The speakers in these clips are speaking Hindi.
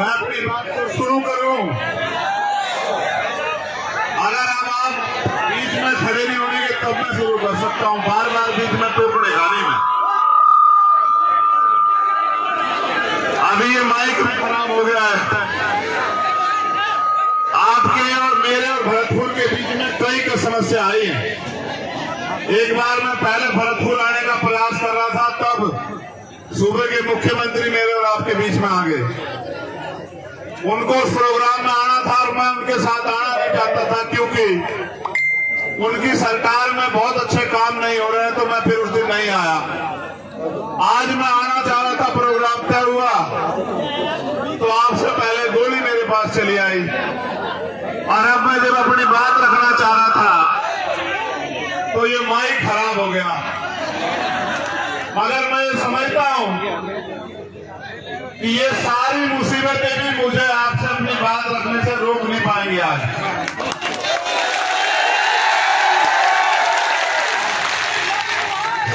मैं अपनी बात को शुरू करूं। अगर आप बीच में खड़े नहीं होंगे तब मैं शुरू कर सकता हूं। बार बार बीच में टोकने खाने में अभी ये माइक खराब हो गया है। आपके और मेरे और भरतपुर के बीच में कई समस्या आई है। एक बार मैं पहले भरतपुर आने का प्रयास कर रहा था, तब सूबे के मुख्यमंत्री मेरे और आपके बीच में आ गए। उनको उस प्रोग्राम में आना था और मैं उनके साथ आना नहीं चाहता था, क्योंकि उनकी सरकार में बहुत अच्छे काम नहीं हो रहे हैं, तो मैं फिर उस दिन नहीं आया। आज मैं आना चाह रहा था, प्रोग्राम तय हुआ तो आपसे पहले गोली मेरे पास चली आई। और अब मैं जब अपनी बात रखना चाह रहा था तो ये माइक खराब हो गया। मगर मैं ये समझता हूं कि ये सारी मुसीबतें भी मुझे आपसे अपनी बात रखने से रोक नहीं पाएंगी। आज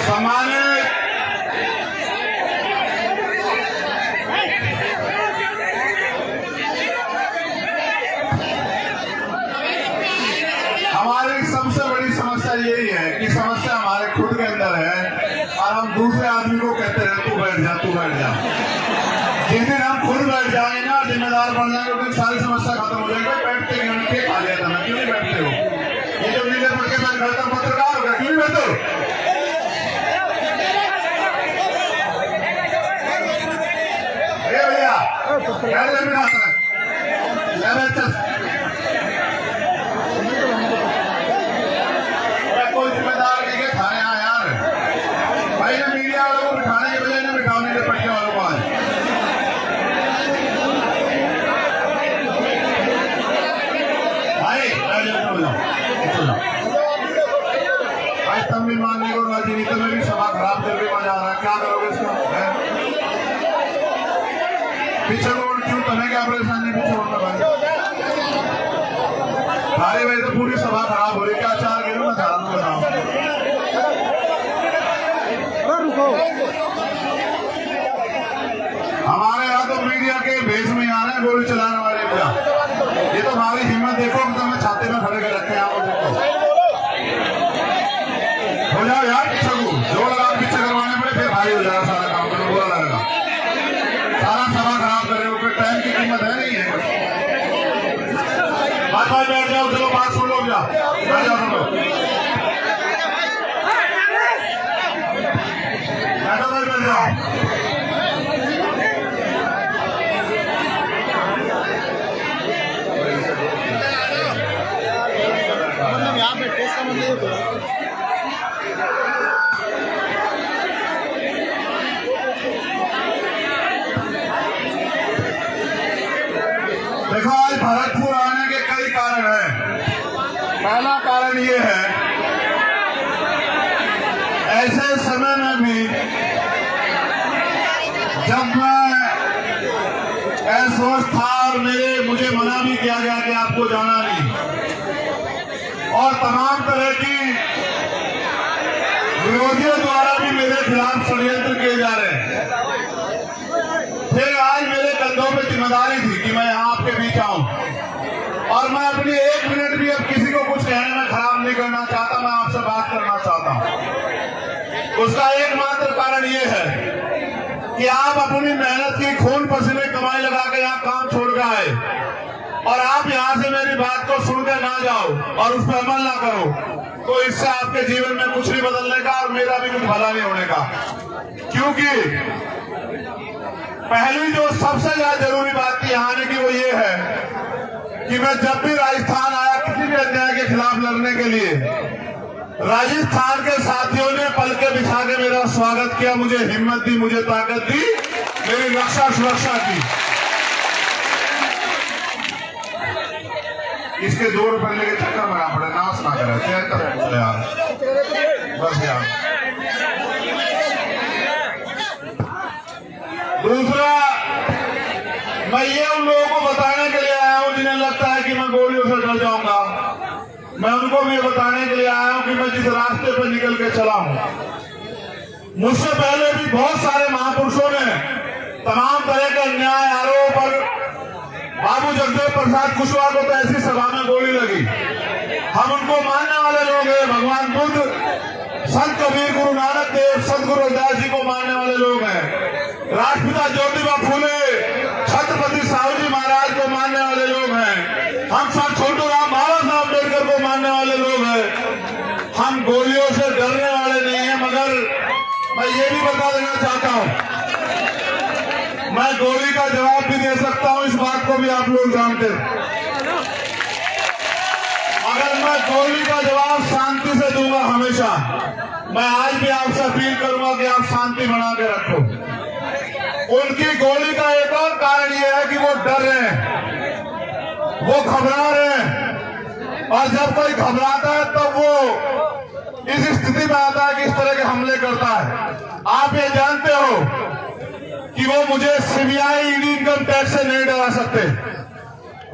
सामान्य हमारी सबसे बड़ी समस्या यही है कि समस्या हमारे खुद के अंदर है और हम दूसरे आदमी को कहते हैं तू बैठ जा, तू बैठ जा। जिस दिन हम खुद बैठ जाएंगे ना, जिम्मेदार बन जाएंगे, उस दिन सारी समस्या खत्म हो जाएगी। बैठते नहीं, उन्होंने क्या खा लिया था, क्यों नहीं बैठते हो? ये जो नीले पढ़ के मैं घर तक पत्रकार होगा, क्यों नहीं बैठते हो? भैया कोई जिम्मेदार नहीं है थाने आ यार भाई ने मीडिया वालों को बिठाने के बजाय ने बिठाने के पट्टे वालों को आज भाई तब भी मानने को राजनीति में भी सभा खराब करके मजा आ रहा है। क्या करोगे इसको? पीछे रोड क्यों? तुम्हें क्या परेशानी पीछे रोड में भाई? भाई भाई तो पूरी सभा खराब हो रही। क्या चार गिरो मैं खराब बताऊं। हमारे यहाँ तो मीडिया के भेष में आ रहे हैं गोली चलाने वाले। क्या ये तो हमारी हिम्मत देखो, तो मैं छाते में खड़े कर रखे हैं। आपको देखो हो जाओ यार, पीछे को जोर लगा पीछे करवाने पड़े, फिर भारी हो जाएगा सारा काम, फिर बुरा लगेगा। सारा सभा खराब कर रहे हो, फिर टाइम की कीमत है नहीं है। बात बात बैठ जाओ, चलो बात सुन लो। क्या बैठ जाओ, सुन लो, बैठो भाई, बैठ जाओ। देखो आज भरतपुर आने के कई कारण हैं। पहला कारण ये है, ऐसे समय में भी जब मैं असवस्थ था और मुझे मना भी किया गया कि आपको जाना नहीं, और तमाम तरह की विरोधियों द्वारा भी मेरे खिलाफ षड्यंत्र किए जा रहे हैं। फिर आज मेरे कंधों पे जिम्मेदारी थी कि मैं यहाँ आपके बीच आऊं, और मैं अपनी एक मिनट भी अब किसी को कुछ कहने में खराब नहीं करना चाहता। मैं आपसे बात करना चाहता हूं। उसका एकमात्र कारण ये है कि आप अपनी मेहनत की खून पसीने कमाई लगा के यहाँ काम छोड़ के आए, और आप यहाँ से मेरी बात को सुनकर ना जाओ और उस पर अमल ना करो, तो इससे आपके जीवन में कुछ नहीं बदलने का और मेरा भी कुछ भला नहीं होने का। क्योंकि पहली जो सबसे ज्यादा जरूरी बात थी यहाँ आने की, वो ये है कि मैं जब भी राजस्थान आया किसी भी अन्याय के खिलाफ लड़ने के लिए, राजस्थान के साथियों ने पलके बिछा के मेरा स्वागत किया, मुझे हिम्मत दी, मुझे ताकत दी, मेरी रक्षा सुरक्षा की। इसके 2 रुपए लेके चक्कर में ना पड़े, नाश ना करे यार, बस यार। दूसरा, मैं ये उन लोगों को बताने के लिए आया हूं जिन्हें लगता है कि मैं गोलियों से डर जाऊंगा। मैं उनको भी बताने के लिए आया हूं कि मैं जिस रास्ते पर निकल के चला हूं, मुझसे पहले भी बहुत सारे महापुरुषों ने तमाम तरह के अन्याय, आरोप और जगदेव प्रसाद कुशवाहा को तो ऐसी सभा में गोली लगी। हम उनको मानने वाले लोग हैं। भगवान बुद्ध, संत कबीर, गुरु नानक देव, संत गुरु रविदास जी को मानने वाले लोग हैं। राष्ट्रपिता ज्योतिबा फूले, छत्रपति साहू जी महाराज को मानने वाले लोग हैं। हम सब छोटू राम बाबा साहब अम्बेडकर को मानने वाले लोग हैं। हम गोलियों से डरने वाले नहीं हैं। मगर मैं ये भी बता देना चाहता हूं, मैं गोली का जवाब भी दे सकता हूं, इस बात को भी आप लोग जानते हैं। अगर मैं गोली का जवाब शांति से दूंगा हमेशा, मैं आज भी आपसे अपील करूंगा कि आप शांति बना के रखो। उनकी गोली का एक और कारण यह है कि वो डर रहे हैं, वो घबरा रहे हैं। और जब कोई घबराता है तब वो इस स्थिति में आता है कि इस तरह के हमले करता है। आप ये जानते हो कि वो मुझे सीबीआई, ईडी, इनकम टैक्स से नहीं डरा सकते,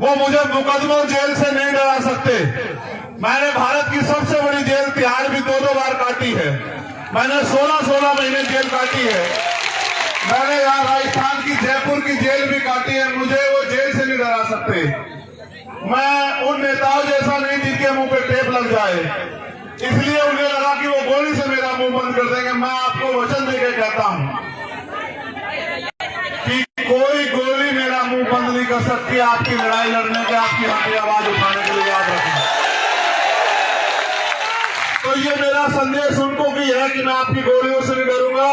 वो मुझे मुकदमों जेल से नहीं डरा सकते। मैंने भारत की सबसे बड़ी जेल तिहाड़ भी 2-2 बार काटी है। मैंने 16-16 महीने जेल काटी है। मैंने यहाँ राजस्थान की जयपुर की जेल भी काटी है। मुझे वो जेल से नहीं डरा सकते। मैं उन नेताओं जैसा नहीं जिनके मुंह पे टेप लग जाए, इसलिए उन्हें लगा कि वो गोली से मेरा मुंह बंद कर देंगे। मैं आपको वचन देकर कहता हूं कि कोई गोली मेरा मुंह बंद नहीं कर सकती आपकी लड़ाई लड़ने के, आपकी हमारी आवाज उठाने के लिए। याद रखना। तो ये मेरा संदेश उनको भी है कि मैं आपकी गोलियों से नहीं डरूंगा।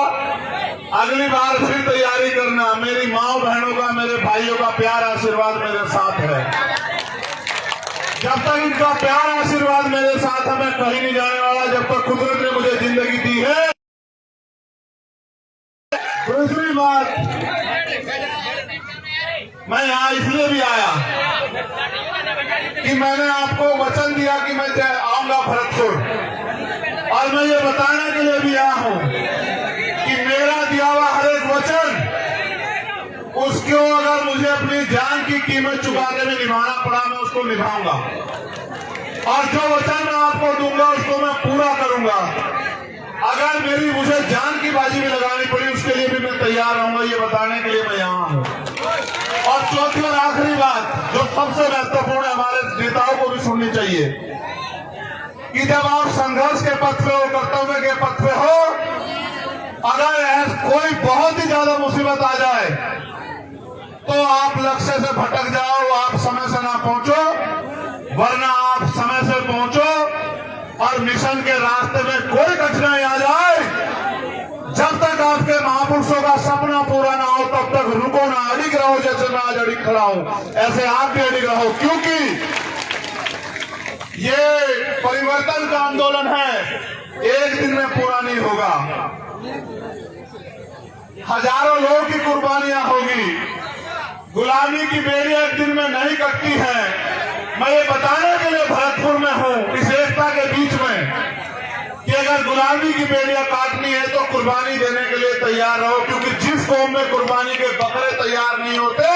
अगली बार फिर तैयारी करना। मेरी माँ बहनों का, मेरे भाइयों का प्यार आशीर्वाद मेरे साथ है। जब तक इनका प्यार आशीर्वाद मेरे साथ है, मैं कहीं नहीं जाने वाला। जब तक कुदरत ने मुझे जिंदगी दी है। दूसरी बात, मैं यहाँ इसलिए भी आया कि मैंने आपको वचन दिया कि मैं आऊंगा भरतपुर, और मैं ये बताने के लिए भी आया हूं कि मेरा दिया हुआ हर एक वचन, उसको अगर मुझे अपनी जान की कीमत चुका के भी निभाना पड़ा, मैं उसको निभाऊंगा। और जो वचन मैं आपको दूंगा उसको मैं पूरा करूंगा। अगर मुझे जान की बाजी भी लगानी पड़ी, उसके लिए भी मैं तैयार रहूंगा। ये बताने के लिए मैं यहाँ हूँ। और चौथी और आखिरी बात जो सबसे महत्वपूर्ण है, हमारे नेताओं को भी सुननी चाहिए कि जब आप संघर्ष के पथ पे हो, कर्तव्य के पथ पे हो, अगर कोई बहुत ही ज्यादा मुसीबत आ जाए तो आप लक्ष्य से भटक जाओ, आप समय से ना पहुंचो, वरना आप समय से पहुंचो और मिशन के रास्ते में कोई कठिनाई आ जाए, जब तक आपके महापुरुषों का सपना पूरा ना हो तब तक रुको ना, अड़िग रहो। जैसे मैं आज अड़िग खड़ा हूं, ऐसे आप भी अड़िग रहो, क्योंकि ये परिवर्तन का आंदोलन है, एक दिन में पूरा नहीं होगा। हजारों लोगों की कुर्बानियां होगी। गुलामी की बेड़ी एक दिन में नहीं कटती है। मैं ये बताने के लिए भरतपुर में हूँ, इस एकता के बीच में, कि अगर गुलामी की बेड़ियां काटनी है तो कुर्बानी देने के लिए तैयार रहो। क्योंकि जिस कौम में कुर्बानी के बकरे तैयार नहीं होते,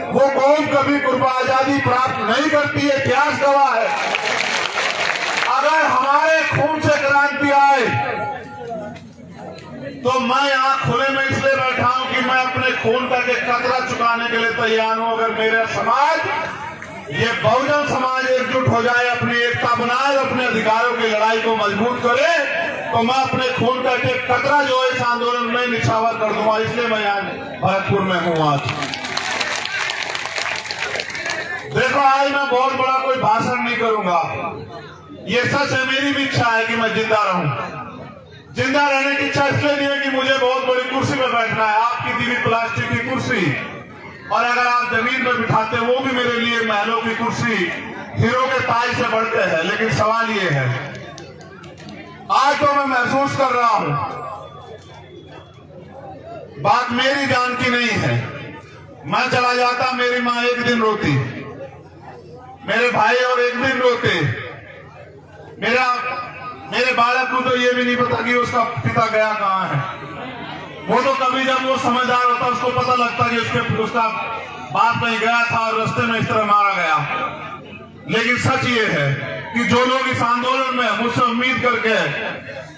वो कौम कभी आजादी प्राप्त नहीं करती है। इतिहास गवाह है। अगर हमारे खून से क्रांति आए तो मैं यहाँ खुले में इसलिए बैठा हूं कि मैं अपने खून का एक कतरा चुकाने के लिए तैयार हूं। अगर मेरा समाज, ये बहुजन समाज एकजुट हो जाए, अपनी एकता बनाए, अपने अधिकारों की लड़ाई को मजबूत करे, तो मैं अपने खून का एक कतरा जो है इस आंदोलन में निछावर कर दूंगा। इसलिए मैं यहाँ भरतपुर में हूँ आज। देखो, आज मैं बहुत बड़ा कोई भाषण नहीं करूंगा। ये सच है, मेरी भी इच्छा है कि मैं जिंदा रहूं। जिंदा रहने की इच्छा इसलिए नहीं है कि मुझे बहुत बड़ी कुर्सी पर बैठना है, आपकी दी हुई प्लास्टिक की कुर्सी, और अगर आप जमीन पर बिठाते वो भी मेरे लिए महलों की कुर्सी, हीरो के ताज से बढ़ते हैं। लेकिन सवाल ये है, आज तो मैं महसूस कर रहा हूं, बात मेरी जान की नहीं है। मैं चला जाता, मेरी माँ एक दिन रोती, मेरे भाई और एक दिन रोते, मेरे बालक को तो ये भी नहीं पता कि उसका पिता गया कहाँ है। वो तो कभी जब वो समझदार होता उसको पता लगता कि उसका बाप नहीं गया था और रास्ते में इस तरह मारा गया। लेकिन सच ये है कि जो लोग इस आंदोलन में मुझसे उम्मीद करके,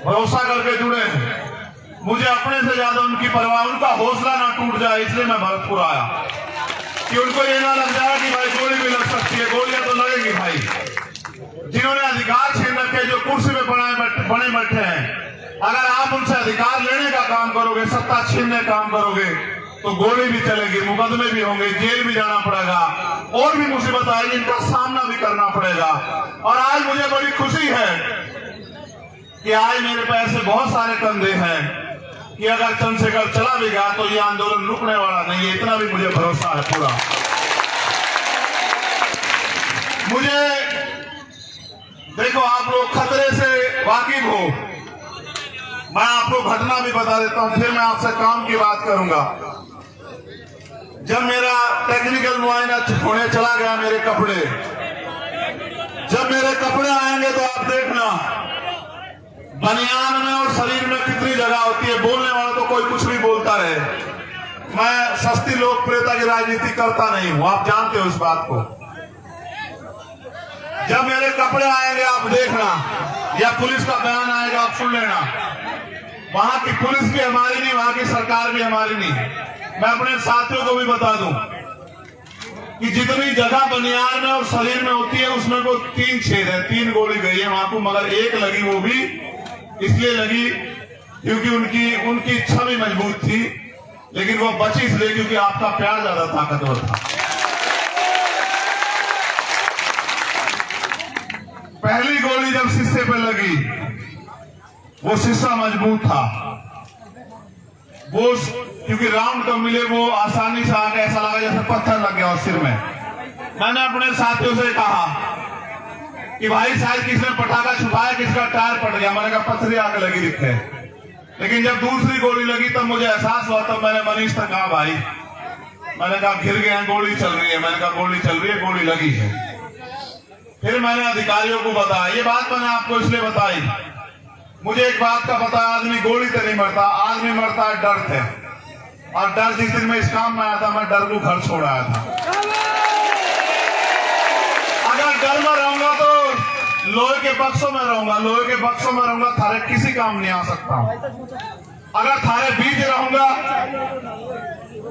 भरोसा करके जुड़े हैं, मुझे अपने से ज्यादा उनकी परवाह, उनका हौसला ना टूट जाए, इसलिए मैं भरतपुर आया। कि उनको ये ना लग जाए कि भाई गोली भी लग सकती है। गोलियां तो लगेगी भाई। जिन्होंने अधिकार छीन रखे, जो कुर्सी में बने बैठे हैं, अगर आप उनसे अधिकार लेने का काम करोगे, सत्ता छीनने का काम करोगे, तो गोली भी चलेगी, मुकदमे भी होंगे, जेल भी जाना पड़ेगा, और भी मुसीबत आएगी, इनका सामना भी करना पड़ेगा। और आज मुझे बड़ी खुशी है कि आज मेरे पे ऐसे बहुत सारे कंधे हैं कि अगर चंद्रशेखर चला भी गया तो ये आंदोलन रुकने वाला नहीं है, इतना भी मुझे भरोसा है पूरा। मुझे देखो, आप लोग खतरे से वाकिफ हो, मैं आपको घटना भी बता देता हूं, फिर मैं आपसे काम की बात करूंगा। जब मेरा टेक्निकल मुआयना होने चला गया, मेरे कपड़े, जब मेरे कपड़े आएंगे तो आप देखना बनियान में और शरीर में कितनी जगह होती है। बोलने वाला तो कोई कुछ भी बोलता रहे, मैं सस्ती लोकप्रियता की राजनीति करता नहीं हूं, आप जानते हो इस बात को। जब मेरे कपड़े आएंगे आप देखना, या पुलिस का बयान आएगा आप सुन लेना, वहां की पुलिस भी हमारी नहीं, वहां की सरकार भी हमारी नहीं। मैं अपने साथियों को भी बता दूं कि जितनी जगह बनियान में और शरीर में होती है उसमें को 3 छेद है, 3 गोली गई है वहां को, मगर एक लगी, वो भी इसलिए लगी क्योंकि उनकी इच्छा भी मजबूत थी, लेकिन वो बची इसलिए क्योंकि आपका प्यार ज्यादा ताकतवर था। पहली गोली जब शीशे पे लगी, वो शीशा मजबूत था, वो क्योंकि राउंड कम मिले, वो आसानी से आके ऐसा लगा जैसे पत्थर लग गया सिर में। मैंने अपने साथियों से कहा कि भाई शायद किसी ने पटाखा छुपाया, किसका टायर फट गया। मैंने कहा पत्थरी आके लगी दिखते। लेकिन जब दूसरी गोली लगी तब मुझे एहसास हुआ, तब मैंने मनीष से कहा भाई, मैंने कहा घिर गए हैं, गोली चल रही है। मैंने कहा गोली चल रही है, गोली लगी है। फिर मैंने अधिकारियों को बताया, ये बात मैंने आपको इसलिए बताई, मुझे एक बात का पता है, आदमी गोली से नहीं मरता, आदमी मरता है डर से। और डर जिस दिन मैं इस काम में आया था, मैं डर को घर छोड़ आया था। अगर डर में रहूंगा तो लोहे के बक्सों में रहूंगा, लोहे के बक्सों में रहूंगा, थारे किसी काम नहीं आ सकता। अगर थारे बीच रहूंगा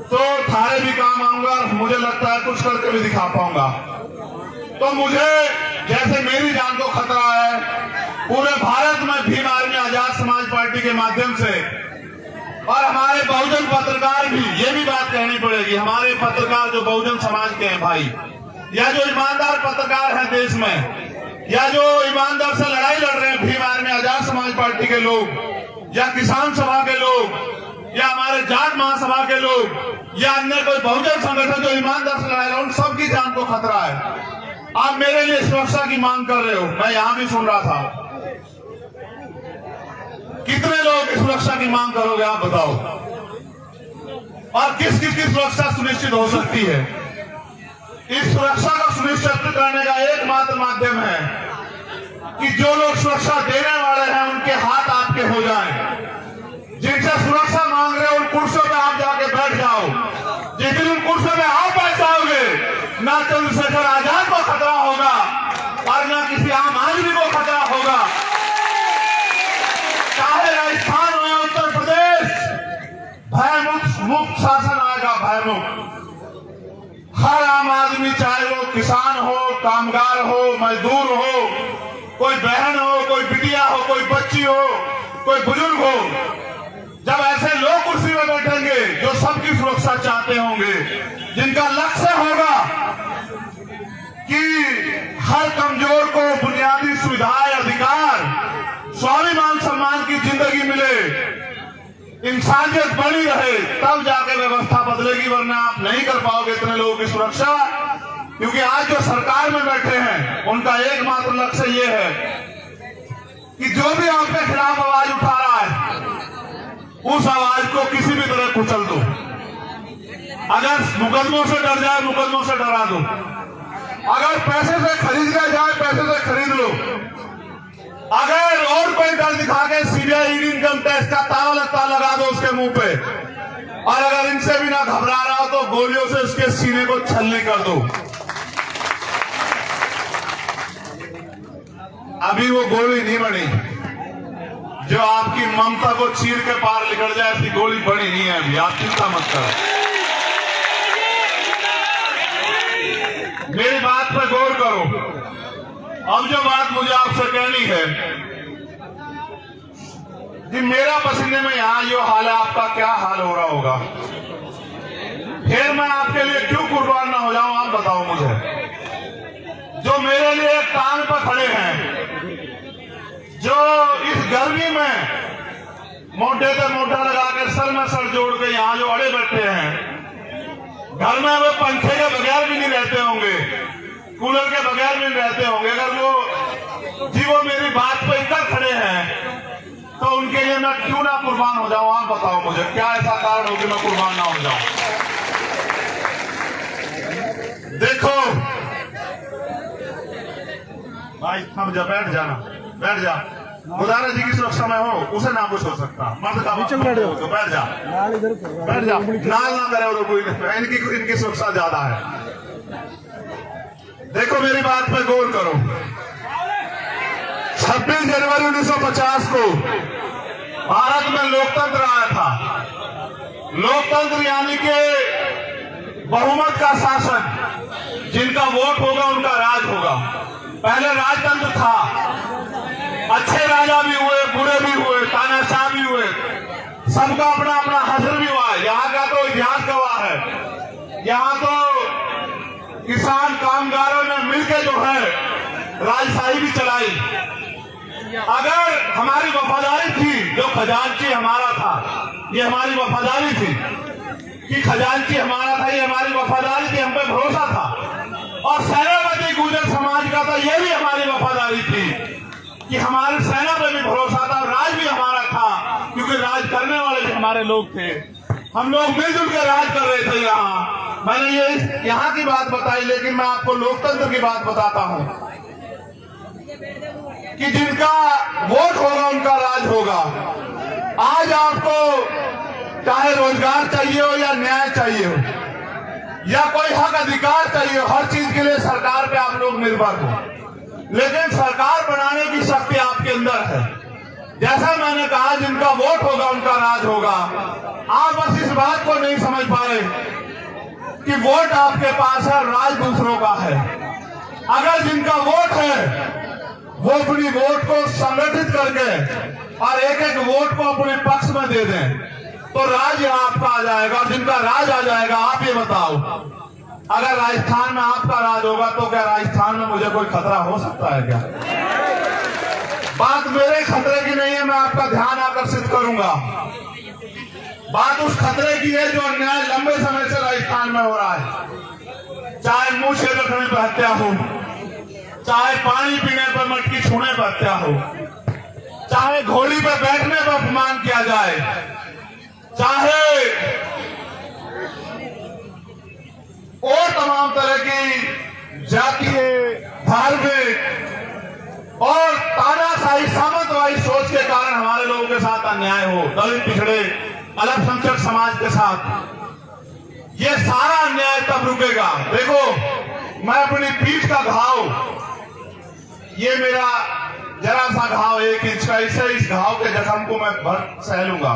तो थारे भी काम आऊंगा, मुझे लगता है कुछ करके भी दिखा पाऊंगा। तो मुझे जैसे मेरी जान को खतरा है, पूरे भारत में भीम आर्मी आजाद समाज पार्टी के माध्यम से, और हमारे बहुजन पत्रकार भी, ये भी बात कहनी पड़ेगी, हमारे पत्रकार जो बहुजन समाज के हैं भाई, या जो ईमानदार पत्रकार हैं देश में, या जो ईमानदार से लड़ाई लड़ रहे हैं, भीम आर्मी आजाद समाज पार्टी के लोग, या किसान सभा के लोग, या हमारे जाट महासभा के लोग, या अन्य कोई बहुजन संगठन जो ईमानदार से लड़ाई, उन सबकी जान को खतरा है। आप मेरे लिए सुरक्षा की मांग कर रहे हो, मैं यहां भी सुन रहा था। कितने लोग की सुरक्षा की मांग करोगे आप बताओ, और किस किस की सुरक्षा सुनिश्चित हो सकती है? इस सुरक्षा को सुनिश्चित करने का एकमात्र माध्यम है कि जो लोग सुरक्षा देने वाले हैं उनके हाथ आपके हो जाएं। जिनसे सुरक्षा मांग रहे हो उन कुर्सियों पे आप जाके बैठ जाओ। जिस दिन उन कुर्सियों में आप बैठ जाओगे, ना चंद्रशेखर आजाद को खतरा होगा और ना किसी आम आदमी को खतरा होगा। चाहे राजस्थान हो, उत्तर प्रदेश, भयमुक्त शासन आएगा, भयमुक्त। हर आम आदमी, चाहे वो किसान हो, कामगार हो, मजदूर हो, कोई बहन हो, कोई बिटिया हो, कोई बच्ची हो, कोई बुजुर्ग हो, जब ऐसे लोग कुर्सी में बैठेंगे जो सबकी सुरक्षा चाहते होंगे, जिनका लक्ष्य होगा कि हर कमजोर को बुनियादी सुविधाएं, अधिकार, स्वाभिमान सम्मान की जिंदगी मिले, इंसानियत बनी रहे, तब जाके व्यवस्था बदलेगी, वरना आप नहीं कर पाओगे इतने लोगों की सुरक्षा। क्योंकि आज जो सरकार में बैठे हैं उनका एकमात्र लक्ष्य ये है कि जो भी आपके खिलाफ आवाज उठा रहा है उस आवाज को किसी भी तरह कुचल दो। अगर मुकदमों से डर जाए, मुकदमों से डरा दो। अगर पैसे से खरीदा जाए, पैसे से खरीद लो। अगर और कोई डर दिखा के सीबीआई इनकम टैक्स का ताला लगता लगा दो उसके मुंह पे, और अगर इनसे भी ना घबरा रहा हो तो गोलियों से उसके सीने को छलनी कर दो। अभी वो गोली नहीं बनी जो आपकी ममता को चीर के पार निकल जाए, ऐसी गोली बनी नहीं है अभी, आप चिंता मत करो। मेरी बात पर गौर करो। अब जो बात मुझे आपसे कहनी है कि मेरा पसीने में यहां जो हाल है, आपका क्या हाल हो रहा होगा। फिर मैं आपके लिए क्यों कुर्बान ना हो जाऊं, आप बताओ मुझे। जो मेरे लिए टांग पर खड़े हैं, जो इस गर्मी में मोटे से मोटा लगा के सर में सर जोड़ के यहां जो अड़े बैठे हैं, घर में वो पंखे के बगैर भी नहीं रहते होंगे, कूलर के बगैर भी नहीं रहते होंगे। अगर वो मेरी बात पे इतना खड़े हैं तो उनके लिए मैं क्यों ना कुर्बान हो जाऊं, आप बताओ मुझे। क्या ऐसा कारण हो कि मैं कुर्बान ना हो जाऊं। देखो भाई, हम जब बैठ जाना, बैठ जा। गुजारा जी की सुरक्षा में हो, उसे ना कुछ हो सकता। मर्द का तो बैठ जा, बैठ जा, नाल ना करे और कोई। इनकी सुरक्षा ज्यादा है। देखो मेरी बात पे गौर करो। 26 जनवरी 1950 को भारत में लोकतंत्र आया था। लोकतंत्र यानी कि बहुमत का शासन, जिनका वोट होगा उनका राज होगा। पहले राजतंत्र था, अच्छे राजा भी हुए, बुरे भी हुए, तानाशाह भी हुए, सबका अपना अपना हश्र भी हुआ। यहाँ का तो इतिहास गवाह है। यहाँ तो किसान कामगारों ने मिलकर जो है राजशाही भी चलाई। अगर हमारी वफादारी थी, जो खजांची हमारा था, ये हमारी वफादारी थी कि खजांची हमारा था, ये हमारी वफादारी थी, हम पे भरोसा था। और सेनापति गुर्जर समाज का था, ये भी हमारी वफादारी थी कि हमारे सेना पे भी भरोसा था। राज भी हमारा था, क्योंकि राज करने वाले भी हमारे लोग थे। हम लोग मिलजुल के राज कर रहे थे। मैंने ये यहाँ की बात बताई, लेकिन मैं आपको लोकतंत्र की बात बताता हूँ कि जिनका वोट होगा उनका राज होगा। आज आपको चाहे रोजगार चाहिए हो या न्याय चाहिए हो या कोई हक अधिकार चाहिए हो, हर चीज के लिए सरकार पे आप लोग निर्भर हो। लेकिन सरकार बनाने की शक्ति आपके अंदर है। जैसा मैंने कहा, जिनका वोट होगा उनका राज होगा। आप बस इस बात को नहीं समझ पाए कि वोट आपके पास है, राज दूसरों का है। अगर जिनका वोट है वो अपनी वोट को संगठित करके और एक एक वोट को अपने पक्ष में दे दें तो राज यहाँ आपका आ जाएगा। और जिनका राज आ जाएगा, आप ये बताओ, अगर राजस्थान में आपका राज होगा तो क्या राजस्थान में मुझे कोई खतरा हो सकता है क्या? बात मेरे खतरे की नहीं है, मैं आपका ध्यान आकर्षित करूंगा। बात उस खतरे की है जो अन्याय लंबे समय से राजस्थान में हो रहा है। चाहे मुंह से रखने पर हत्या हो, चाहे पानी पीने पर, मटकी छूने पर हत्या हो, चाहे घोड़ी पर बैठने पर अपमान किया जाए, चाहे और तमाम तरह की जातीय, धार्मिक और तानाशाही सामंतवादी सोच के कारण हमारे लोगों के साथ अन्याय हो, दलित, पिछड़े, अल्पसंख्यक समाज के साथ, ये सारा अन्याय तब रुकेगा। देखो, मैं अपनी पीठ का घाव, ये मेरा जरा सा घाव 1 इंच का, इससे इस घाव के जख्म को मैं भर सह लूंगा।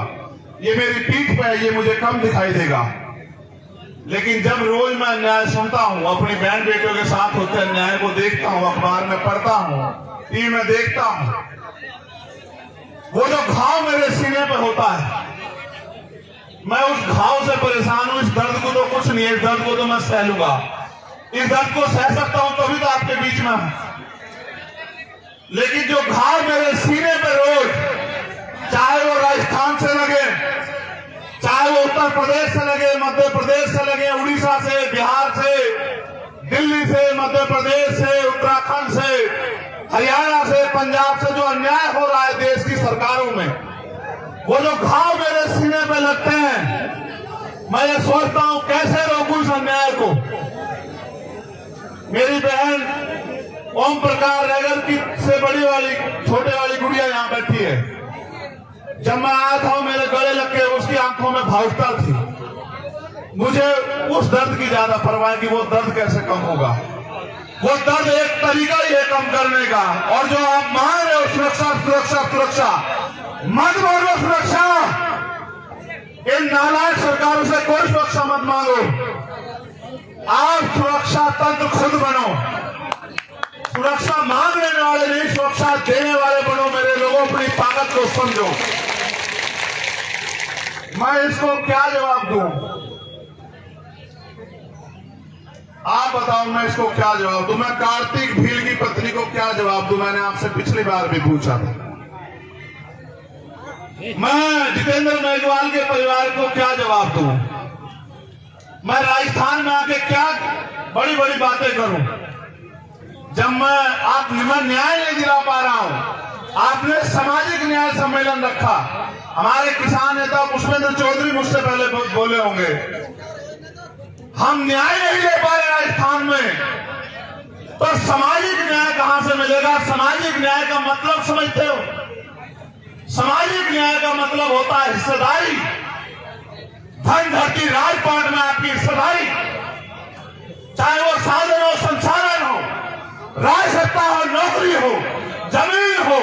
ये मेरी पीठ पे है, ये मुझे कम दिखाई देगा। लेकिन जब रोज मैं अन्याय सुनता हूँ, अपनी बहन बेटियों के साथ होते अन्याय को देखता हूँ, अखबार में पढ़ता हूँ, टीवी में देखता हूँ, वो जो घाव मेरे सीने पे होता है, मैं उस घाव से परेशान हूं। इस दर्द को तो कुछ नहीं है, इस दर्द को तो मैं सह लूंगा। इस दर्द को सह सकता हूं तभी तो आपके बीच में हूं। लेकिन जो घाव मेरे सीने पे रोज, चाहे वो राजस्थान से लगे, चाहे वो उत्तर प्रदेश से लगे, मध्य प्रदेश से लगे, उड़ीसा से, बिहार से, दिल्ली से, मध्य प्रदेश से, उत्तराखंड से, हरियाणा से, पंजाब से जो अन्याय हो रहा है देश की सरकारों में, वो जो घाव मेरे सीने पे लगते हैं, मैं ये सोचता हूं कैसे रोकूं इस अन्याय को। मेरी बहन ओम प्रकाश नगर की से बड़ी वाली, छोटे वाली गुड़िया यहाँ बैठी है। जब मैं आया था मेरे गले लग के उसकी आंखों में भावुकता थी। मुझे उस दर्द की ज्यादा परवाह कि वो दर्द कैसे कम होगा। वो दर्द एक तरीका ही है कम करने का। और जो आप मान रहे हो सुरक्षा सुरक्षा सुरक्षा, मत मांगो सुरक्षा। इन नालायक सरकारों से कोई सुरक्षा मत मांगो। आप सुरक्षा तंत्र खुद बनो, सुरक्षा मांगने वाले नहीं, सुरक्षा देने वाले बनो। मेरे लोगों, अपनी ताकत को समझो। मैं इसको क्या जवाब दूं? आप बताओ, मैं इसको क्या जवाब दूं? मैं कार्तिक भील की पत्नी को क्या जवाब दूं? मैंने आपसे पिछली बार भी पूछा था। मैं जितेंद्र मेघवाल के परिवार को क्या जवाब दूं? मैं राजस्थान में आके क्या बड़ी बड़ी बातें करूं जब मैं न्याय नहीं दिला पा रहा हूं? आपने सामाजिक न्याय सम्मेलन रखा, हमारे किसान नेता पुष्पेंद्र चौधरी मुझसे पहले बोले होंगे, हम न्याय नहीं ले पा रहे राजस्थान में, तो सामाजिक न्याय कहां से मिलेगा? सामाजिक न्याय का मतलब समझते हो? सामाजिक न्याय का मतलब होता है हिस्सेदारी, धन धरती राजपाट में आपकी हिस्सेदारी, चाहे वो साधन हो, संसाधन हो, राज सत्ता हो, नौकरी हो, जमीन हो,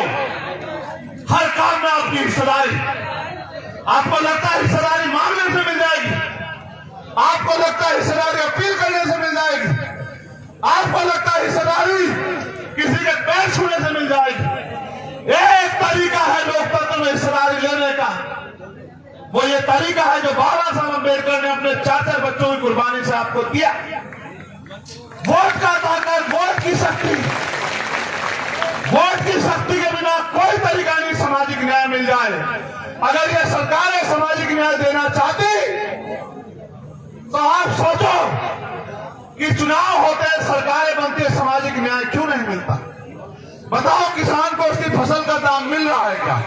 हर काम में आपकी हिस्सेदारी। आपको लगता है हिस्सेदारी मांगने से मिल जाएगी? आपको लगता है हिस्सेदारी अपील करने से मिल जाएगी? आपको लगता है हिस्सेदारी किसी के पैर छूने से मिल जाएगी? एक तरीका है लोकतंत्र में हिस्सेदारी लेने का, वो ये तरीका है जो बाबा साहब अम्बेडकर ने अपने 4 बच्चों की कुर्बानी से आपको दिया। वोट का ताकत, वोट की शक्ति, वोट की शक्ति के बिना कोई तरीका नहीं सामाजिक न्याय मिल जाए। अगर ये सरकारें सामाजिक न्याय देना चाहती तो आप सोचो कि चुनाव होते हैं, सरकारें बनती है, सामाजिक न्याय क्यों नहीं मिलता? बताओ, किसान को उसकी फसल का दाम मिल रहा है क्या?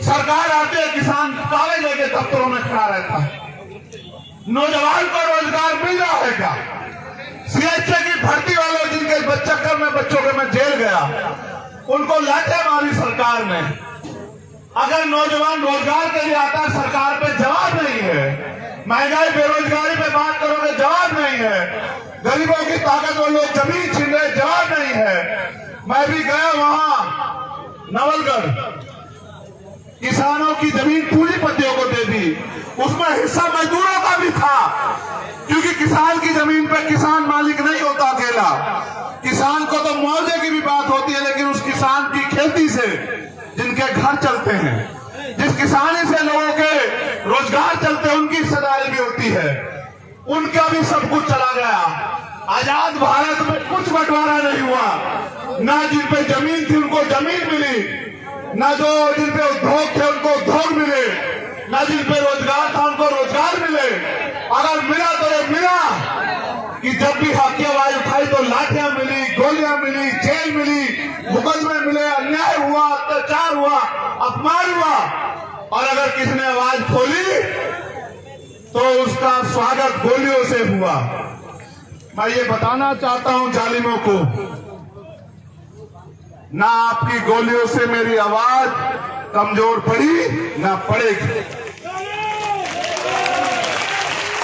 सरकार आती है, किसान कागज लेके दफ्तरों में खड़ा रहता है। नौजवान को रोजगार मिल रहा है क्या? सीएचए की भर्ती वालों जिनके चक्कर में बच्चों के मैं जेल गया, उनको लाठे मारी सरकार ने। अगर नौजवान रोजगार के लिए आता है, सरकार पे जवाब नहीं है। महंगाई बेरोजगारी पे बात करोगे, जवाब नहीं है। गरीबों की ताकत वो लोग जमीन छीन रहे, जवाब नहीं है। मैं भी गया वहां नवलगढ़, किसानों की जमीन पूंजीपतियों को दे दी, उसमें हिस्सा मजदूरों का भी था, क्योंकि किसान की जमीन पे किसान मालिक नहीं होता अकेला। किसान को तो मुआवजे की भी बात होती है, लेकिन उस किसान की खेती से जिनके घर चलते हैं, जिस किसानी से लोगों के रोजगार चलते हैं, उनकी हिस्सेदारी भी होती है। उनका भी सब कुछ चला गया। आजाद भारत में कुछ बंटवारा नहीं हुआ। ना जिन पे जमीन थी उनको जमीन मिली, ना जो जिन पे उद्योग थे उनको उद्योग मिले, ना जिन पे रोजगार था उनको रोजगार मिले। अगर मिला तो ये मिला कि जब भी हक की आवाज उठाई तो लाठियां मिली, गोलियां मिली, जेल मिली, मुकदमे मिले, अन्याय हुआ, अत्याचार हुआ, अपमान हुआ। और अगर किसी ने आवाज खोली तो उसका स्वागत गोलियों से हुआ। मैं ये बताना चाहता हूं जालिमों को, ना आपकी गोलियों से मेरी आवाज कमजोर पड़ी, ना पड़ेगी।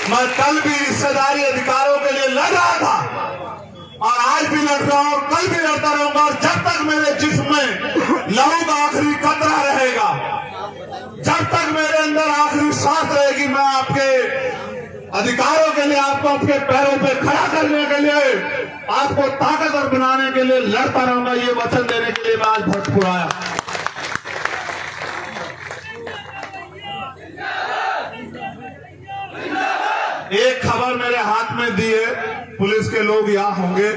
मैं कल भी हिस्सेदारी अधिकारों के लिए लड़ रहा था और आज भी लड़ रहा हूं और कल भी लड़ता रहूंगा। और जब तक मेरे जिस्म में लहू का आखिरी कतरा रहेगा, जब तक मेरे अंदर आखिरी सांस रहेगी, मैं आपके अधिकारों के लिए, आपको अपने पैरों पे खड़ा करने के लिए, आपको ताकतवर बनाने के लिए लड़ता रहूंगा। ये वचन देने के लिए मैं आज भोजपुर आया। एक खबर मेरे हाथ में दी है, पुलिस के लोग यहाँ होंगे।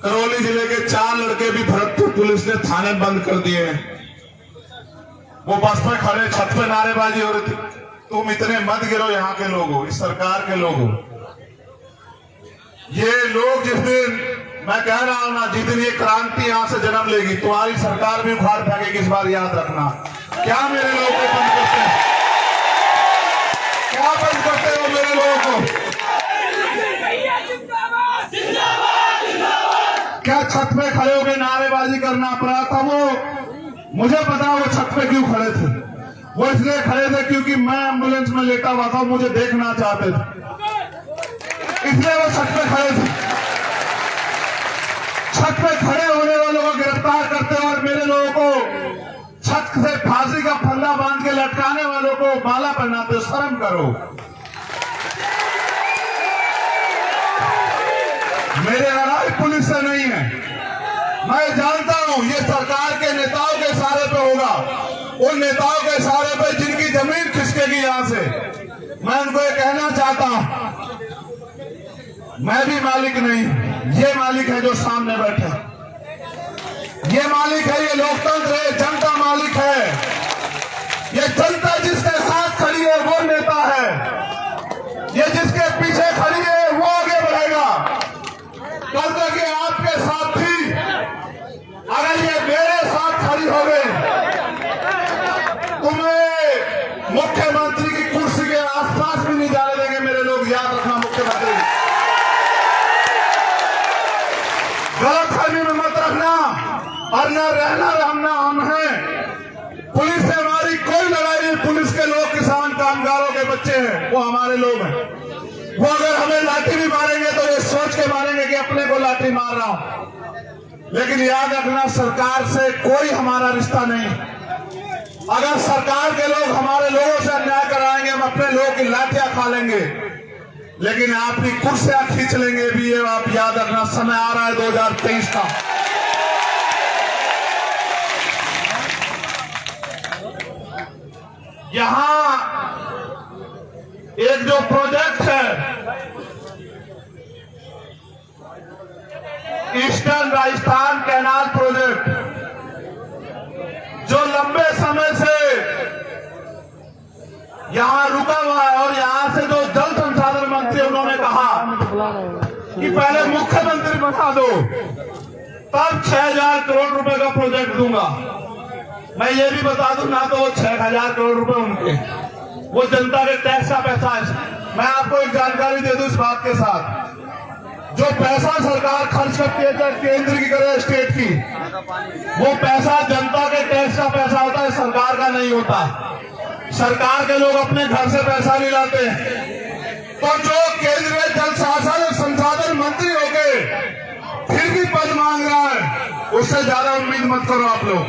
करौली जिले के 4 लड़के भी भरतपुर पुलिस ने थाने बंद कर दिए हैं। वो बस में खड़े छत पे नारेबाजी हो रही थी, तुम इतने मत गिरो, यहाँ के लोग हो, इस सरकार के लोग हो। ये लोग जिस दिन, मैं कह रहा हूं ना, जिस दिन ये क्रांति यहाँ से जन्म लेगी, तुम्हारी सरकार भी उखाड़ फेंकेगी। इस बार याद रखना। क्या मेरे लोग को बंद करते हैं? क्या बंद करते हो मेरे लोगों को? क्या छत पे खड़े होकर नारेबाजी करना अपराध था? वो मुझे पता, वो छत पे क्यों खड़े थे? वो इसलिए खड़े थे क्योंकि मैं एम्बुलेंस में लेटा हुआ था, मुझे देखना चाहते थे, इसलिए वो छत पे खड़े थे। छत पे खड़े होने वालों को गिरफ्तार करते और मेरे लोगों को छत से फांसी का फंदा बांध के लटकाने वालों को माला पहनाते, शर्म करो। मेरे लड़ाई पुलिस से नहीं है। मैं जानता हूं ये सरकार के नेताओं के सहारे पे होगा, उन नेताओं के सहारे पे जिनकी जमीन खिसकेगी यहां से। मैं उनको ये कहना चाहता हूं, मैं भी मालिक नहीं, ये मालिक है जो सामने बैठे, ये मालिक है, ये लोकतंत्र है, जनता मालिक है। ये जनता जिसके साथ खड़ी है वो नेता है, ये जिसके पीछे खड़ी है वो आगे बढ़ेगा। कल तक ये आपके साथ थी, अगर ये मेरे साथ खड़ी हो गई तुम्हें मुख्यमंत्री की कुर्सी के आसपास भी नहीं जाने देंगे मेरे लोग, याद रखना। मुख्यमंत्री गलतफहमी में मत रखना, और न रहना रहना हम हैं। पुलिस से हमारी कोई लड़ाई नहीं, पुलिस के लोग किसान कामगारों के बच्चे हैं, वो हमारे लोग हैं। वो अगर हमें लाठी भी मारेंगे तो ये सोच के मारेंगे कि अपने को लाठी मार रहा हूं। लेकिन याद रखना, सरकार से कोई हमारा रिश्ता नहीं। अगर सरकार के लोग हमारे लोगों से अन्याय कराएंगे, हम अपने लोगों की लाठियां खा लेंगे, लेकिन आपकी कुर्सियां खींच लेंगे भी। ये आप याद रखना, समय आ रहा है 2023 का। यहां एक जो प्रोजेक्ट है ईस्टर्न राजस्थान कैनाल प्रोजेक्ट, जो लंबे समय से यहां रुका हुआ है, और यहां से जो जल संसाधन मंत्री उन्होंने कहा कि पहले मुख्यमंत्री बना दो तब 6000 करोड़ रुपए का प्रोजेक्ट दूंगा। मैं ये भी बता दूं, ना तो वो 6000 करोड़ रुपए उनके, वो जनता के टैक्स का पैसा है। मैं आपको एक जानकारी दे दूं इस बात के साथ, जो पैसा सरकार खर्च करती है, चाहे केंद्र की करे स्टेट की, वो पैसा जनता के टैक्स का पैसा होता है, सरकार का नहीं होता। सरकार के लोग अपने घर से पैसा नहीं लाते हैं। तो जो केंद्रीय जल संसाधन मंत्री होके फिर भी पद मांग रहा है, उससे ज्यादा उम्मीद मत करो आप लोग।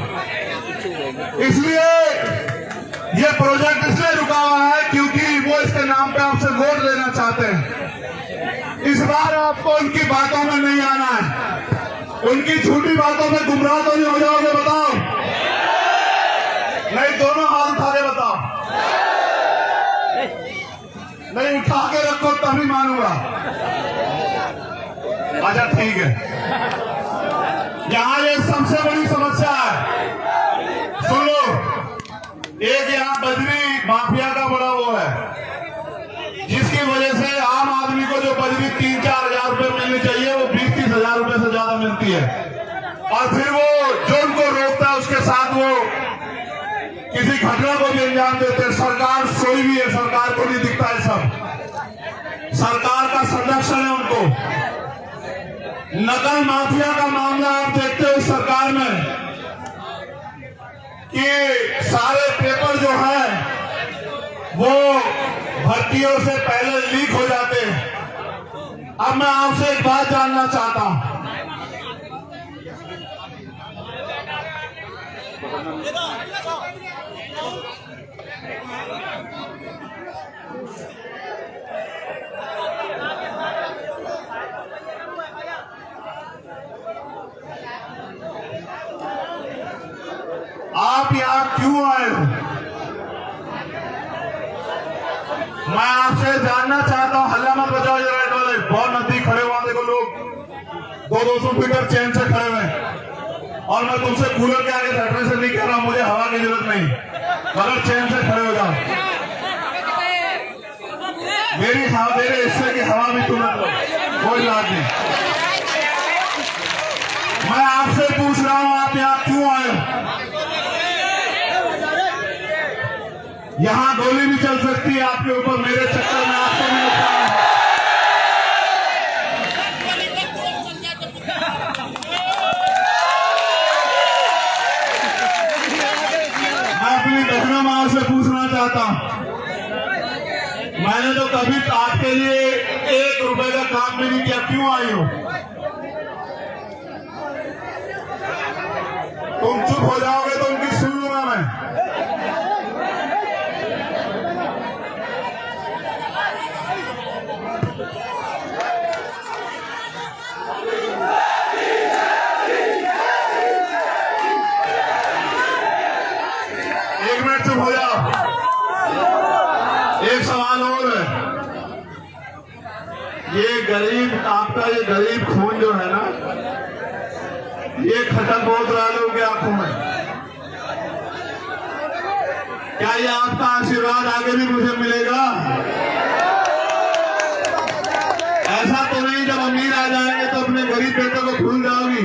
इसलिए ये प्रोजेक्ट इसलिए रुका हुआ है क्योंकि वो इसके नाम पे आपसे वोट लेना चाहते हैं। इस बार आपको उनकी बातों में नहीं आना है, उनकी झूठी बातों में गुमराह तो नहीं हो जाओगे? बताओ, नहीं दोनों हाथ उठा के बताओ, नहीं उठा के रखो तभी मानूंगा। अच्छा ठीक है, यहां ये सबसे बड़ी समस्या है, सुन लो। एक यहाँ बजरी माफिया का बड़ा वो है, जिसकी वजह से आम आदमी को जो बजरी 3-4 हजार रुपए मिलनी चाहिए वो 20-30 हजार रुपए से ज्यादा मिलती है। और फिर वो जो उनको रोकता है उसके साथ वो किसी घटना को भी अंजाम देते हैं। सरकार सोई भी है, सरकार को नहीं दिखता है, सब सरकार का संरक्षण है उनको। नकल माफिया का मामला आप देखते हो सरकार में कि सारे पेपर जो है वो भर्तियों से पहले लीक हो जाते हैं। अब मैं आपसे एक बात जानना चाहता हूं, आप यहां क्यों आए हो? मैं आपसे जानना चाहता हूं। हल्ला मत बचाओ, ये राइट वाले बहुत नजदीक खड़े हुआ, देखो लोग 200 मीटर चैन से खड़े हुए। और मैं तुमसे कूलर के आगे बैठने से नहीं कह रहा, मुझे हवा की जरूरत नहीं, मगर चैन से खड़े हो जाओ। मेरे हिस्से की हवा भी तुम लो, कोई बात नहीं। मैं आपसे पूछ रहा हूं, आप यहां क्यों आए हो? यहां गोली भी चल सकती है आपके ऊपर, मेरे चक्कर में आपको नहीं उठा। मैं अपनी बहनों मां से पूछना चाहता हूं, मैंने तो कभी आपके लिए 1 रुपए का काम भी नहीं किया, क्यों आई हो? तुम चुप हो जाओगे तो उनकी सुन लूंगा मैं। ये गरीब, आपका ये गरीब खून जो है ना, ये खटक बहुत रहा लोगों की आंखों में। क्या ये आपका आशीर्वाद आगे भी मुझे मिलेगा? ऐसा तो नहीं जब अमीर आ जाएंगे तो अपने गरीब बेटे को भूल जाओगी,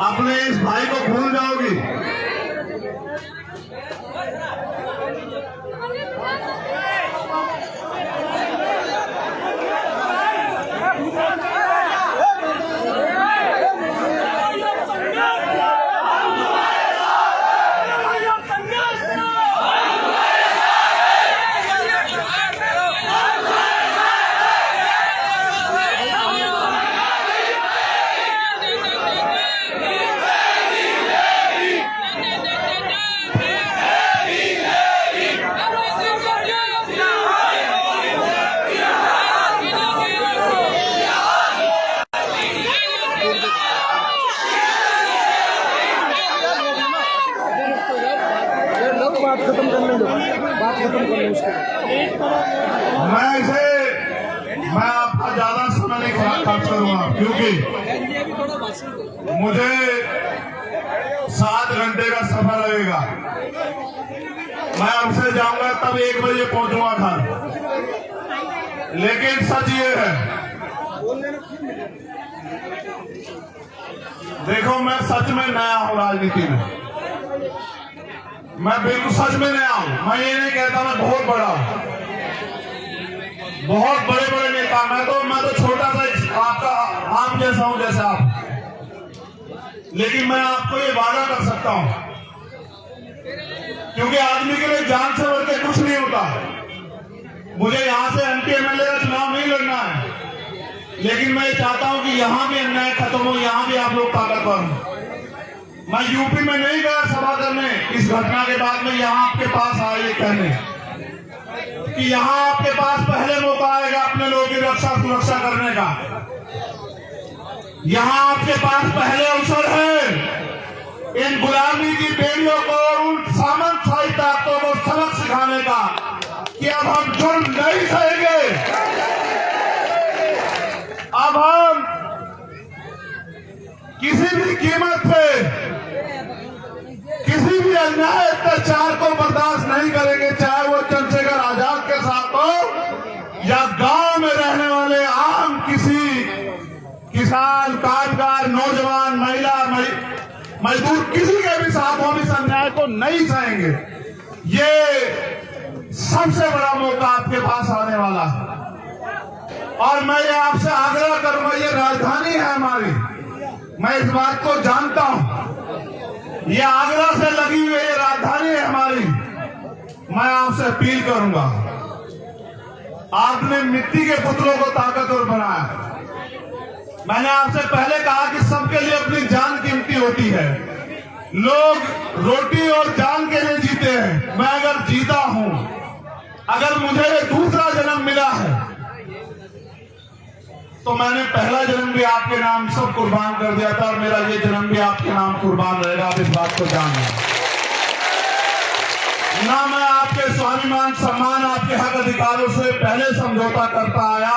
अपने इस भाई को भूल जाओगी। बात खत्म करने दो, बात खत्म कर लो उसको। मैं आपका ज्यादा समय नहीं खर्च करूंगा, क्योंकि मुझे 7 घंटे का सफर लगेगा। मैं आपसे जाऊंगा तब 1 बजे पहुंचूंगा घर। लेकिन सच ये है, देखो मैं सच में नया हूं राजनीति में, मैं बिल्कुल सच में नया हूं। मैं ये नहीं कहता मैं बहुत बड़ा हूं, बहुत बड़े बड़े नेता। मैं तो छोटा सा आपका आम जैसा हूं जैसे आप। लेकिन मैं आपको ये वादा कर सकता हूं, क्योंकि आदमी के लिए जान से बढ़ के कुछ नहीं होता। मुझे यहां से एमपी एमएलए का चुनाव नहीं लड़ना है, लेकिन मैं चाहता हूं कि यहां भी अन्याय खत्म हो, यहां भी आप लोग ताकतवर हो। मैं यूपी में नहीं गया सभा करने इस घटना के बाद में यहां आपके पास आया ये कहने कि यहां आपके पास पहले मौका आएगा अपने लोगों की रक्षा सुरक्षा करने का। यहां आपके पास पहले अवसर है इन गुलामी की बेड़ियों को और उन सामंतशाही ताकतों को सबक सिखाने का कि अब हम जुर्म नहीं सहेंगे, अब हम किसी भी कीमत पे किसी भी अन्याय अत्याचार को बर्दाश्त नहीं करेंगे, चाहे वो चंद्रशेखर आजाद के साथ हो या गांव में रहने वाले आम किसी किसान, कामगार, नौजवान, महिला, मजदूर किसी के भी साथ हो, इस अन्याय को नहीं सहेंगे। ये सबसे बड़ा मौका आपके पास आने वाला है और मैं ये आपसे आग्रह करूंगा, ये राजधानी है हमारी, मैं इस बात को जानता हूं, ये आगरा से लगी हुई ये राजधानी है हमारी। मैं आपसे अपील करूंगा, आपने मिट्टी के पुतलों को ताकतवर बनाया। मैंने आपसे पहले कहा कि सबके लिए अपनी जान कीमती होती है, लोग रोटी और जान के लिए जीते हैं। मैं अगर जीता हूं, अगर मुझे ये दूसरा जन्म मिला है, तो मैंने पहला जन्म भी आपके नाम सब कुर्बान कर दिया था और मेरा ये जन्म भी आपके नाम कुर्बान रहेगा। आप इस बात को जान लें। ना मैं आपके स्वाभिमान, सम्मान, आपके हक अधिकारों से पहले समझौता करता आया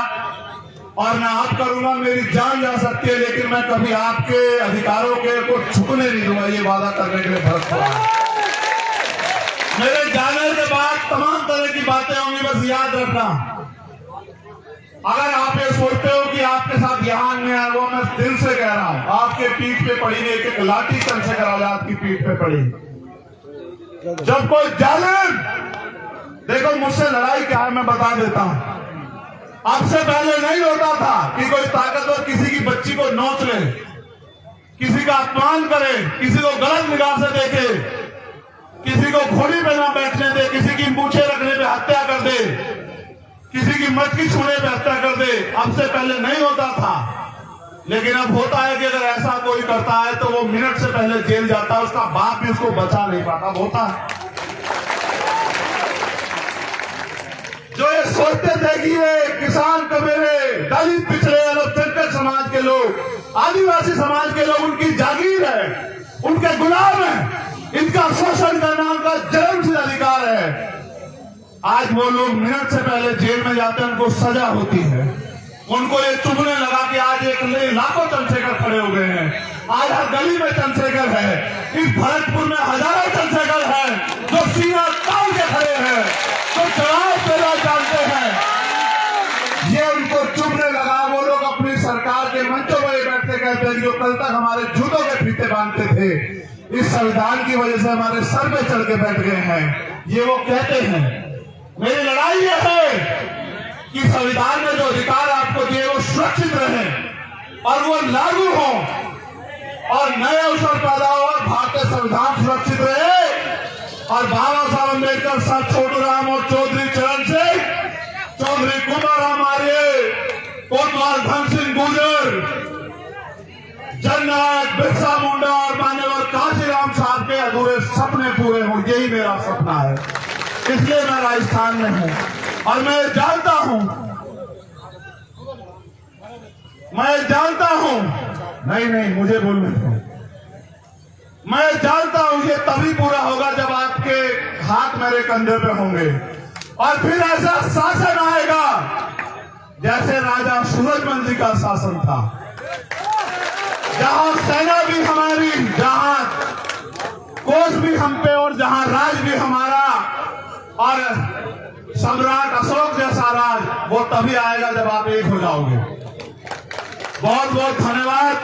और ना आप करूंगा, मेरी जान जा सकती है, लेकिन मैं कभी आपके अधिकारों के को छुपने नहीं दूंगा, ये वादा करने के लिए भरत पड़ा। मेरे जाने के बाद तमाम तरह की बातें होंगी, बस याद रखना, अगर आप ये सोचते हो कि आपके साथ यहाँ अन्याय हुआ, मैं दिल से कह रहा हूं, आपके पीठ पे पड़ी नहीं, एक लाठी चंद्रशेखर आजाद की पीठ पे पड़ी। जब कोई जालिम, देखो मुझसे लड़ाई क्या है मैं बता देता हूं, आपसे पहले नहीं होता था कि कोई ताकतवर किसी की बच्ची को नोच ले, किसी का अपमान करे, किसी को गलत निगाह से देखे, किसी को घोड़ी पे ना बैठने दे, किसी की मूछें रखने पे हत्या कर दे, किसी की मटकी छूने पे हत्या कर दे। अब से पहले नहीं होता था, लेकिन अब होता है कि अगर ऐसा कोई करता है तो वो मिनट से पहले जेल जाता है, उसका बाप भी उसको बचा नहीं पाता। होता है जो ये सोचते थे कि ये किसान कमेरे, दलित, पिछड़े, अल्पसंख्यक समाज के लोग, आदिवासी समाज के लोग उनकी जागीर है, उनके गुलाम है, इनका शोषण करना उनका जन्मसिद्ध अधिकार है, आज वो लोग मिनट से पहले जेल में जाते हैं, उनको सजा होती है। उनको ये चुभने लगा कि आज एक लाखों चंद्रशेखर खड़े हो गए हैं। आज हर गली में चंद्रशेखर है। इस भरतपुर में हजारों चंद्रशेखर हैं जो सीना तान के खड़े हैं, जो जवाब देना जानते हैं। ये उनको चुभने लगा। वो लोग अपनी सरकार के मंचों में बैठते कहते हैं जो कल तक हमारे जूतों के फीते बांधते थे, इस संविधान की वजह से हमारे सर पे चढ़ के बैठ गए हैं। ये वो कहते हैं। मेरी लड़ाई यह है कि संविधान ने जो अधिकार आपको दिए वो सुरक्षित रहे और वो लागू हो और नए अवसर पैदा हो और भारतीय संविधान सुरक्षित रहे और बाबा साहब अम्बेडकर, सर छोटू राम और चौधरी चरण सिंह, चौधरी कुमार आर्य, कोतवाल धन सिंह गुर्जर, जननायक बिरसा मुंडा और मान्यवर काशीराम साहब के अधूरे सपने पूरे हों। यही मेरा सपना है, इसलिए मैं राजस्थान में हूं और मैं जानता हूं नहीं मुझे बोलने दो। मैं जानता हूं ये तभी पूरा होगा जब आपके हाथ मेरे कंधे पे होंगे और फिर ऐसा शासन आएगा जैसे राजा सूरजमल जी का शासन था, जहां सेना भी हमारी, जहां कोष भी हम पे और जहां राज भी हमारा और सम्राट अशोक जैसा राज वो तभी आएगा जब आप एक हो जाओगे। बहुत बहुत धन्यवाद।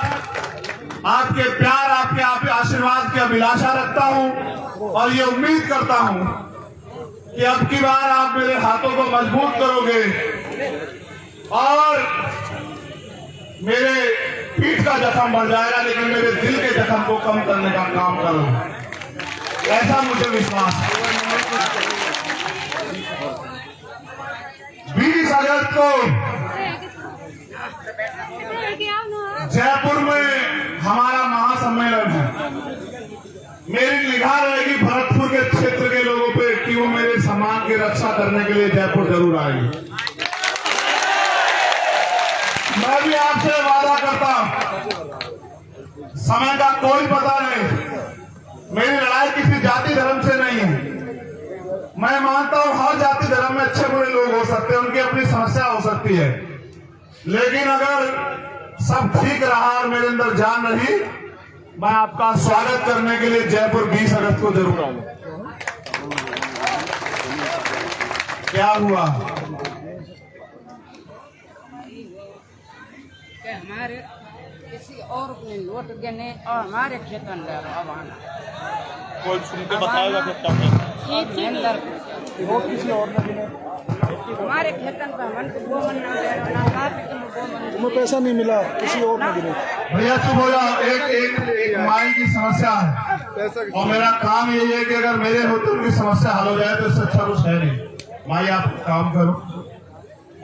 आपके प्यार, आपके आशीर्वाद की अभिलाषा रखता हूं और ये उम्मीद करता हूं कि अब की बार आप मेरे हाथों को मजबूत करोगे और मेरे पीठ का जख्म बढ़ जाएगा लेकिन मेरे दिल के जख्म को कम करने का काम करोगे, ऐसा मुझे विश्वास है। 20 अगस्त को जयपुर में हमारा महासम्मेलन है। मेरी निगाह रहेगी भरतपुर के क्षेत्र के लोगों पे कि वो मेरे सम्मान की रक्षा करने के लिए जयपुर जरूर आएगी। मैं भी आपसे वादा करता हूं, समय का कोई पता नहीं। मेरी लड़ाई किसी जाति धर्म से नहीं है। मैं मानता हूं हर जाति धर्म में अच्छे बुरे लोग हो सकते हैं, उनकी अपनी समस्या हो सकती है, लेकिन अगर सब ठीक रहा और मेरे अंदर जान रही, मैं आपका स्वागत करने के लिए जयपुर 20 अगस्त को जरूर आऊंगा। क्या हुआ कि हमारे किसी और को लौट देने और हमारे खेतन में अब आना कोई सुन के बताएगा वोट किसी और ने दिया, हमारे खेतन पे मन को वो मन ना दे ना तुम्हें पैसा नहीं मिला, किसी और ने दिया। भैया चुप हो जाओ। एक माई की समस्या है और मेरा काम यही है कि अगर मेरे होते उनकी समस्या हल हो जाए तो इससे अच्छा कुछ है नहीं। माई आप काम करो,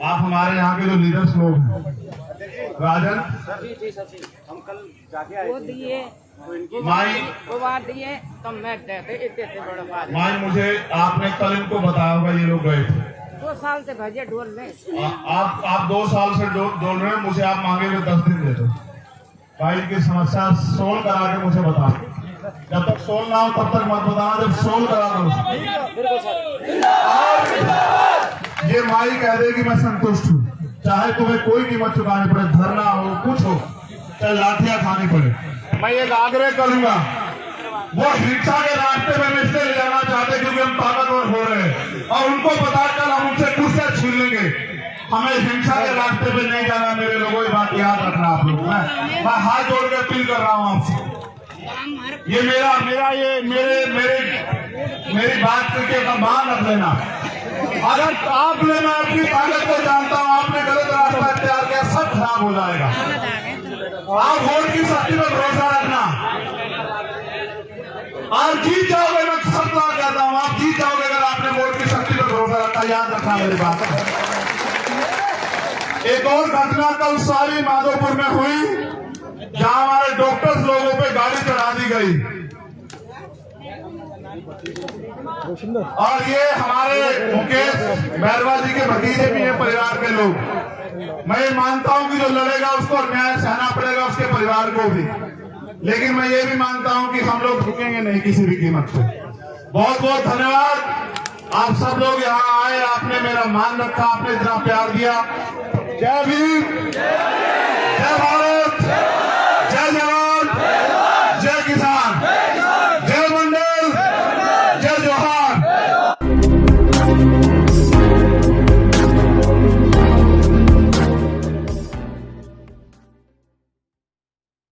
आप हमारे यहाँ के जो लीडर्स लोग हैं, राजन हम कल जाके आए वो दिए माई वो बात दिए तो मैं देते इतने बड़े बात। माई मुझे आपने कल इनको बताया होगा, ये लोग गए थे 2 साल से भजे ढोल में आप 2 साल से डोल रहे हैं। मुझे आप मांगे हुए 10 दिन दे दो भाई, की समस्या सोल्व करा के मुझे बता। जब तक सोल्व ना हो तब तक मत बताना, जब सोल्व करा दो। ये माई कह दे कि मैं संतुष्ट हूँ, चाहे तुम्हें कोई कीमत चुकानी पड़े, धरना हो, कुछ हो, चाहे लाठियां खानी पड़े। मैं एक आग्रह करूंगा, वो हिंसा के रास्ते में इसलिए ले जाना चाहते क्योंकि हम ताकतवर हो रहे हैं और उनको पता चल हम उनसे कुर्सियां छीन लेंगे। हमें हिंसा के रास्ते पे नहीं जाना मेरे लोगों, ये बात याद रखना आप लोग। मैं हाथ जोड़ के अपील कर रहा हूँ आपसे, ये मेरी बात करके मान रख लेना। अगर आपने, मैं अपनी ताकत को जानता हूँ, आपने गलत रास्ता इख्तियार किया, सब खराब हो जाएगा। आप वोट की शक्ति पर भरोसा रखना, आप जीत जाओगे। मैं सब बार कहता हूँ आप जीत जाओगे अगर आपने वोट की शक्ति पर भरोसा रखा। याद रखना मेरी बात। एक और घटना कल सारी माधोपुर में हुई जहां हमारे डॉक्टर्स लोगों पे गाड़ी चढ़ा दी गई और ये हमारे मुकेश बैरवा जी के भतीजे भी हैं, परिवार के लोग। मैं मानता हूं कि जो लड़ेगा उसको न्याय सहना पड़ेगा, उसके परिवार को भी, लेकिन मैं ये भी मानता हूं कि हम लोग रुकेंगे नहीं किसी भी कीमत पे। बहुत बहुत धन्यवाद। आप सब लोग यहाँ आए, आपने मेरा मान रखा, आपने इतना प्यार दिया। जय भीम।